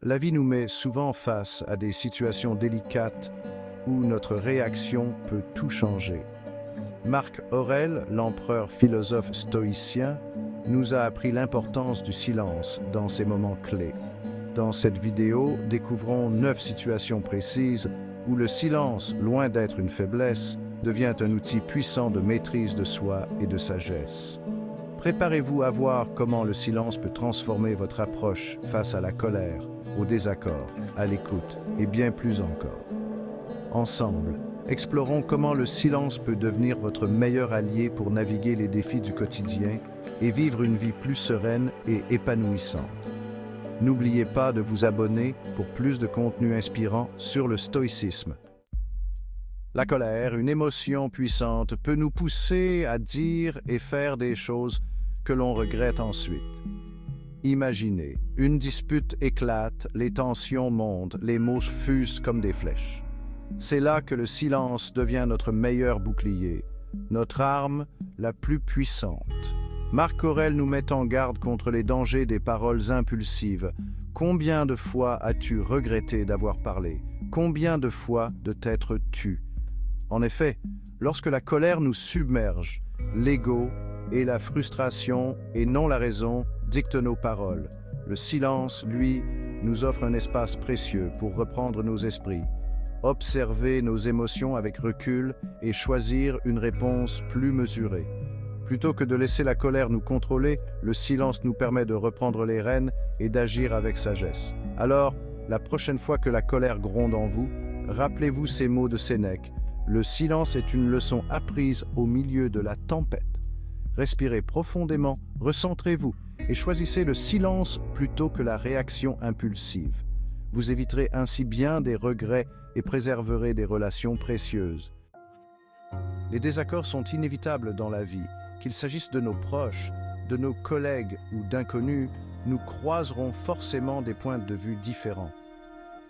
La vie nous met souvent face à des situations délicates où notre réaction peut tout changer. Marc Aurèle, l'empereur philosophe stoïcien, nous a appris l'importance du silence dans ces moments clés. Dans cette vidéo, découvrons 9 situations précises où le silence, loin d'être une faiblesse, devient un outil puissant de maîtrise de soi et de sagesse. Préparez-vous à voir comment le silence peut transformer votre approche face à la colère, au désaccord, à l'écoute et bien plus encore. Ensemble, explorons comment le silence peut devenir votre meilleur allié pour naviguer les défis du quotidien et vivre une vie plus sereine et épanouissante. N'oubliez pas de vous abonner pour plus de contenu inspirant sur le stoïcisme. La colère, une émotion puissante, peut nous pousser à dire et faire des choses que l'on regrette ensuite. Imaginez, une dispute éclate, les tensions montent, les mots fusent comme des flèches. C'est là que le silence devient notre meilleur bouclier, notre arme la plus puissante. Marc Aurèle nous met en garde contre les dangers des paroles impulsives. Combien de fois as-tu regretté d'avoir parlé? Combien de fois de t'être tu? En effet, lorsque la colère nous submerge, l'ego et la frustration, et non la raison, dictent nos paroles. Le silence, lui, nous offre un espace précieux pour reprendre nos esprits, observer nos émotions avec recul et choisir une réponse plus mesurée. Plutôt que de laisser la colère nous contrôler, le silence nous permet de reprendre les rênes et d'agir avec sagesse. Alors, la prochaine fois que la colère gronde en vous, rappelez-vous ces mots de Sénèque. Le silence est une leçon apprise au milieu de la tempête. Respirez profondément, recentrez-vous et choisissez le silence plutôt que la réaction impulsive. Vous éviterez ainsi bien des regrets et préserverez des relations précieuses. Les désaccords sont inévitables dans la vie. Qu'il s'agisse de nos proches, de nos collègues ou d'inconnus, nous croiserons forcément des points de vue différents.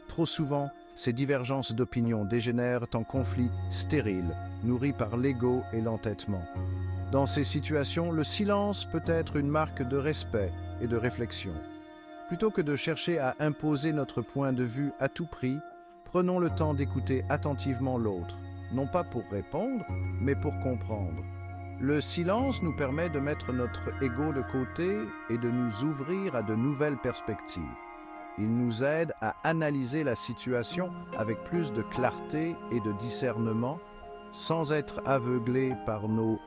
Trop souvent, ces divergences d'opinion dégénèrent en conflits stériles, nourris par l'ego et l'entêtement. Dans ces situations, le silence peut être une marque de respect et de réflexion. Plutôt que de chercher à imposer notre point de vue à tout prix, prenons le temps d'écouter attentivement l'autre, non pas pour répondre, mais pour comprendre. Le silence nous permet de mettre notre ego de côté et de nous ouvrir à de nouvelles perspectives. Il nous aide à analyser la situation avec plus de clarté et de discernement, sans être aveuglés par nos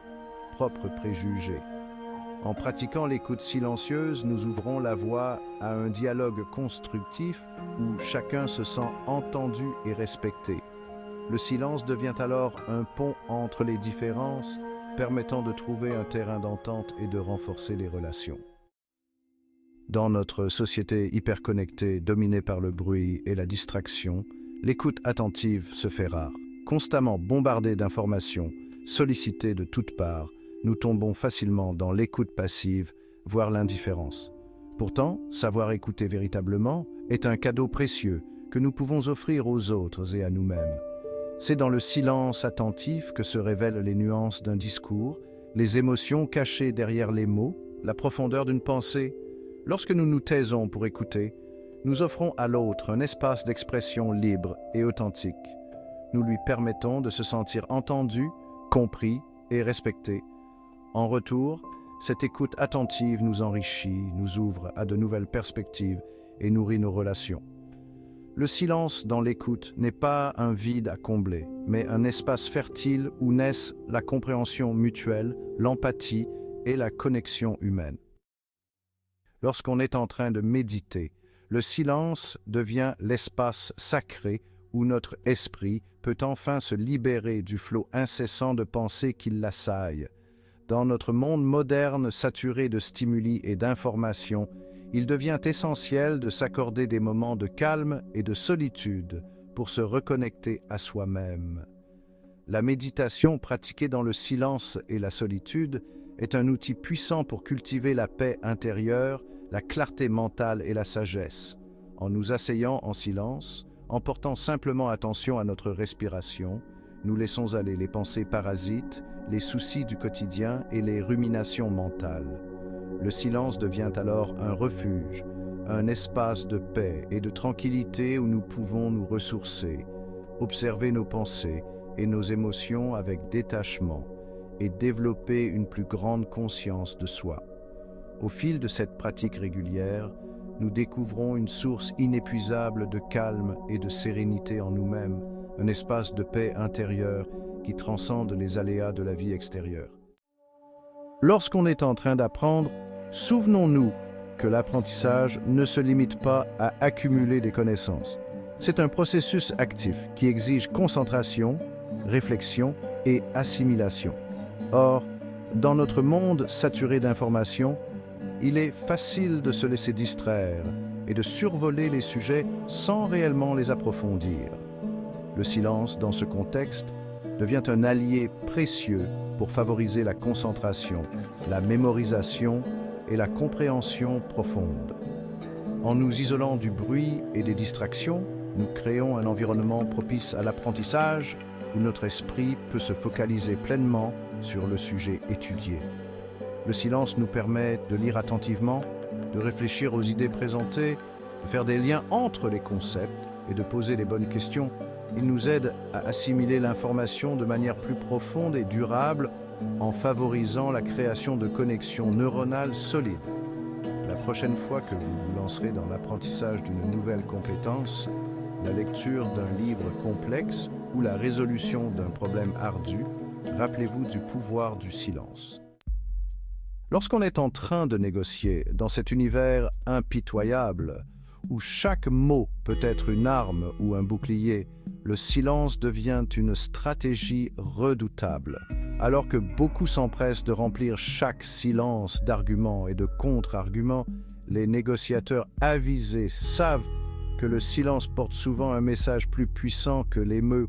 propres préjugés. En pratiquant l'écoute silencieuse, nous ouvrons la voie à un dialogue constructif où chacun se sent entendu et respecté. Le silence devient alors un pont entre les différences, permettant de trouver un terrain d'entente et de renforcer les relations. Dans notre société hyperconnectée, dominée par le bruit et la distraction, l'écoute attentive se fait rare. Constamment bombardés d'informations, sollicités de toutes parts, nous tombons facilement dans l'écoute passive, voire l'indifférence. Pourtant, savoir écouter véritablement est un cadeau précieux que nous pouvons offrir aux autres et à nous-mêmes. C'est dans le silence attentif que se révèlent les nuances d'un discours, les émotions cachées derrière les mots, la profondeur d'une pensée. Lorsque nous nous taisons pour écouter, nous offrons à l'autre un espace d'expression libre et authentique. Nous lui permettons de se sentir entendu, compris et respecté. En retour, cette écoute attentive nous enrichit, nous ouvre à de nouvelles perspectives et nourrit nos relations. Le silence dans l'écoute n'est pas un vide à combler, mais un espace fertile où naissent la compréhension mutuelle, l'empathie et la connexion humaine. Lorsqu'on est en train de méditer, le silence devient l'espace sacré où notre esprit peut enfin se libérer du flot incessant de pensées qui l'assaillent. Dans notre monde moderne saturé de stimuli et d'informations, il devient essentiel de s'accorder des moments de calme et de solitude pour se reconnecter à soi-même. La méditation pratiquée dans le silence et la solitude est un outil puissant pour cultiver la paix intérieure, la clarté mentale et la sagesse. En nous asseyant en silence, en portant simplement attention à notre respiration, nous laissons aller les pensées parasites, les soucis du quotidien et les ruminations mentales. Le silence devient alors un refuge, un espace de paix et de tranquillité où nous pouvons nous ressourcer, observer nos pensées et nos émotions avec détachement et développer une plus grande conscience de soi. Au fil de cette pratique régulière, nous découvrons une source inépuisable de calme et de sérénité en nous-mêmes, un espace de paix intérieure qui transcende les aléas de la vie extérieure. Lorsqu'on est en train d'apprendre, souvenons-nous que l'apprentissage ne se limite pas à accumuler des connaissances. C'est un processus actif qui exige concentration, réflexion et assimilation. Or, dans notre monde saturé d'informations, il est facile de se laisser distraire et de survoler les sujets sans réellement les approfondir. Le silence, dans ce contexte, devient un allié précieux pour favoriser la concentration, la mémorisation et la compréhension profonde. En nous isolant du bruit et des distractions, nous créons un environnement propice à l'apprentissage où notre esprit peut se focaliser pleinement sur le sujet étudié. Le silence nous permet de lire attentivement, de réfléchir aux idées présentées, de faire des liens entre les concepts et de poser les bonnes questions. Il nous aide à assimiler l'information de manière plus profonde et durable en favorisant la création de connexions neuronales solides. La prochaine fois que vous vous lancerez dans l'apprentissage d'une nouvelle compétence, la lecture d'un livre complexe ou la résolution d'un problème ardu, rappelez-vous du pouvoir du silence. Lorsqu'on est en train de négocier dans cet univers impitoyable, où chaque mot peut être une arme ou un bouclier, le silence devient une stratégie redoutable. Alors que beaucoup s'empressent de remplir chaque silence d'arguments et de contre-arguments, les négociateurs avisés savent que le silence porte souvent un message plus puissant que les mots.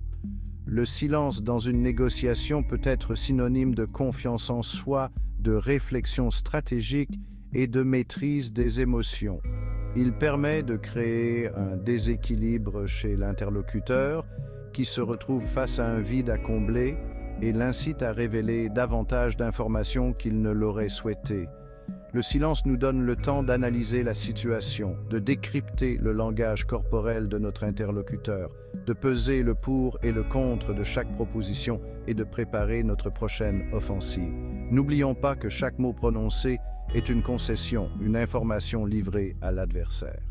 Le silence dans une négociation peut être synonyme de confiance en soi, de réflexion stratégique et de maîtrise des émotions. Il permet de créer un déséquilibre chez l'interlocuteur qui se retrouve face à un vide à combler et l'incite à révéler davantage d'informations qu'il ne l'aurait souhaité. Le silence nous donne le temps d'analyser la situation, de décrypter le langage corporel de notre interlocuteur, de peser le pour et le contre de chaque proposition et de préparer notre prochaine offensive. N'oublions pas que chaque mot prononcé est une concession, une information livrée à l'adversaire.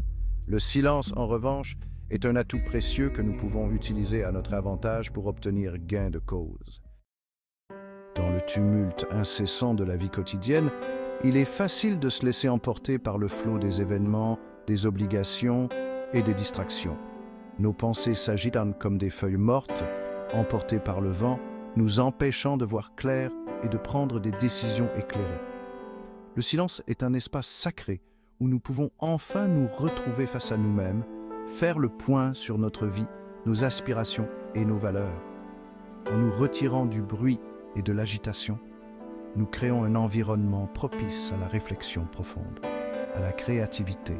Le silence, en revanche, est un atout précieux que nous pouvons utiliser à notre avantage pour obtenir gain de cause. Dans le tumulte incessant de la vie quotidienne, il est facile de se laisser emporter par le flot des événements, des obligations et des distractions. Nos pensées s'agitent comme des feuilles mortes, emportées par le vent, nous empêchant de voir clair et de prendre des décisions éclairées. Le silence est un espace sacré où nous pouvons enfin nous retrouver face à nous-mêmes, faire le point sur notre vie, nos aspirations et nos valeurs. En nous retirant du bruit et de l'agitation, nous créons un environnement propice à la réflexion profonde, à la créativité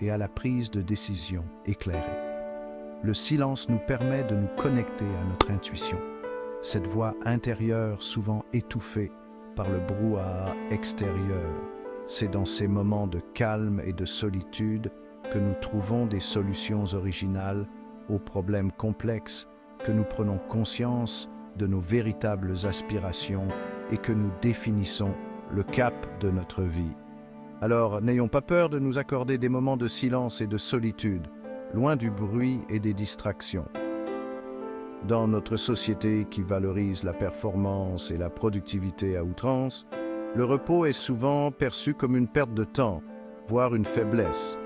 et à la prise de décision éclairée. Le silence nous permet de nous connecter à notre intuition, cette voix intérieure souvent étouffée par le brouhaha extérieur. C'est dans ces moments de calme et de solitude que nous trouvons des solutions originales aux problèmes complexes, que nous prenons conscience de nos véritables aspirations et que nous définissons le cap de notre vie. Alors, n'ayons pas peur de nous accorder des moments de silence et de solitude, loin du bruit et des distractions. Dans notre société qui valorise la performance et la productivité à outrance, le repos est souvent perçu comme une perte de temps, voire une faiblesse.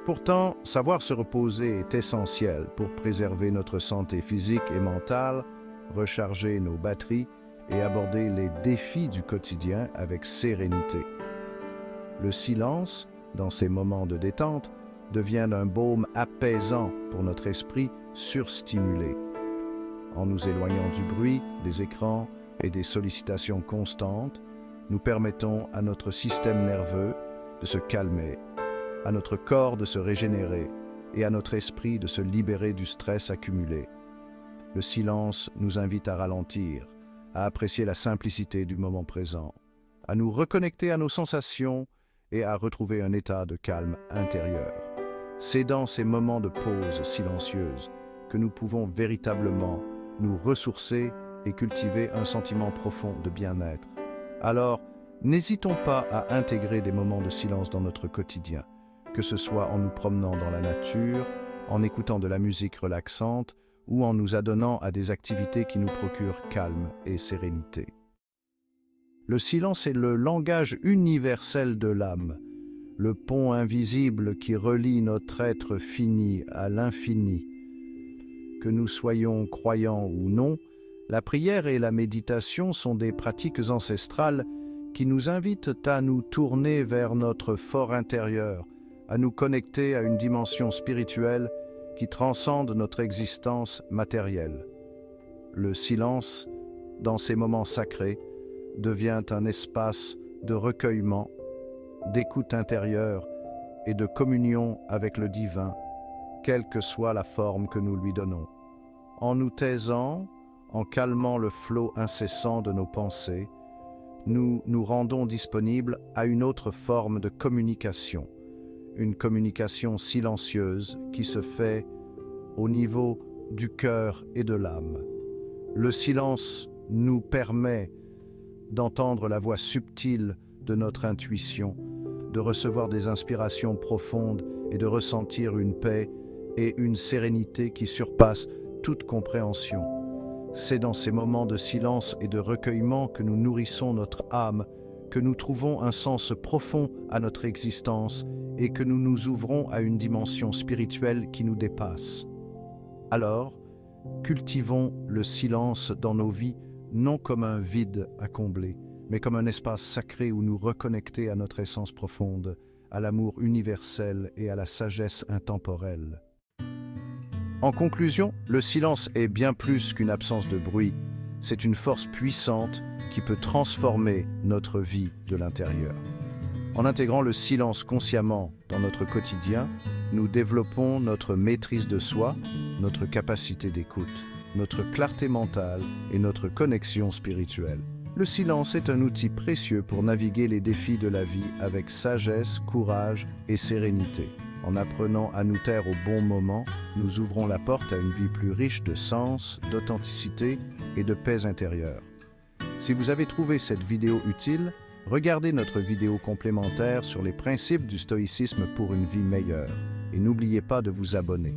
Pourtant, savoir se reposer est essentiel pour préserver notre santé physique et mentale, recharger nos batteries et aborder les défis du quotidien avec sérénité. Le silence, dans ces moments de détente, devient un baume apaisant pour notre esprit surstimulé. En nous éloignant du bruit, des écrans et des sollicitations constantes, nous permettons à notre système nerveux de se calmer, à notre corps de se régénérer et à notre esprit de se libérer du stress accumulé. Le silence nous invite à ralentir, à apprécier la simplicité du moment présent, à nous reconnecter à nos sensations et à retrouver un état de calme intérieur. C'est dans ces moments de pause silencieuse que nous pouvons véritablement nous ressourcer et cultiver un sentiment profond de bien-être. Alors, n'hésitons pas à intégrer des moments de silence dans notre quotidien, que ce soit en nous promenant dans la nature, en écoutant de la musique relaxante ou en nous adonnant à des activités qui nous procurent calme et sérénité. Le silence est le langage universel de l'âme, le pont invisible qui relie notre être fini à l'infini. Que nous soyons croyants ou non, la prière et la méditation sont des pratiques ancestrales qui nous invitent à nous tourner vers notre fort intérieur, à nous connecter à une dimension spirituelle qui transcende notre existence matérielle. Le silence, dans ces moments sacrés, devient un espace de recueillement, d'écoute intérieure et de communion avec le divin, quelle que soit la forme que nous lui donnons. En nous taisant, en calmant le flot incessant de nos pensées, nous nous rendons disponibles à une autre forme de communication, une communication silencieuse qui se fait au niveau du cœur et de l'âme. Le silence nous permet d'entendre la voix subtile de notre intuition, de recevoir des inspirations profondes et de ressentir une paix et une sérénité qui surpassent toute compréhension. C'est dans ces moments de silence et de recueillement que nous nourrissons notre âme, que nous trouvons un sens profond à notre existence et que nous nous ouvrons à une dimension spirituelle qui nous dépasse. Alors, cultivons le silence dans nos vies, non comme un vide à combler, mais comme un espace sacré où nous reconnecter à notre essence profonde, à l'amour universel et à la sagesse intemporelle. En conclusion, le silence est bien plus qu'une absence de bruit, c'est une force puissante qui peut transformer notre vie de l'intérieur. En intégrant le silence consciemment dans notre quotidien, nous développons notre maîtrise de soi, notre capacité d'écoute, notre clarté mentale et notre connexion spirituelle. Le silence est un outil précieux pour naviguer les défis de la vie avec sagesse, courage et sérénité. En apprenant à nous taire au bon moment, nous ouvrons la porte à une vie plus riche de sens, d'authenticité et de paix intérieure. Si vous avez trouvé cette vidéo utile, regardez notre vidéo complémentaire sur les principes du stoïcisme pour une vie meilleure. Et n'oubliez pas de vous abonner.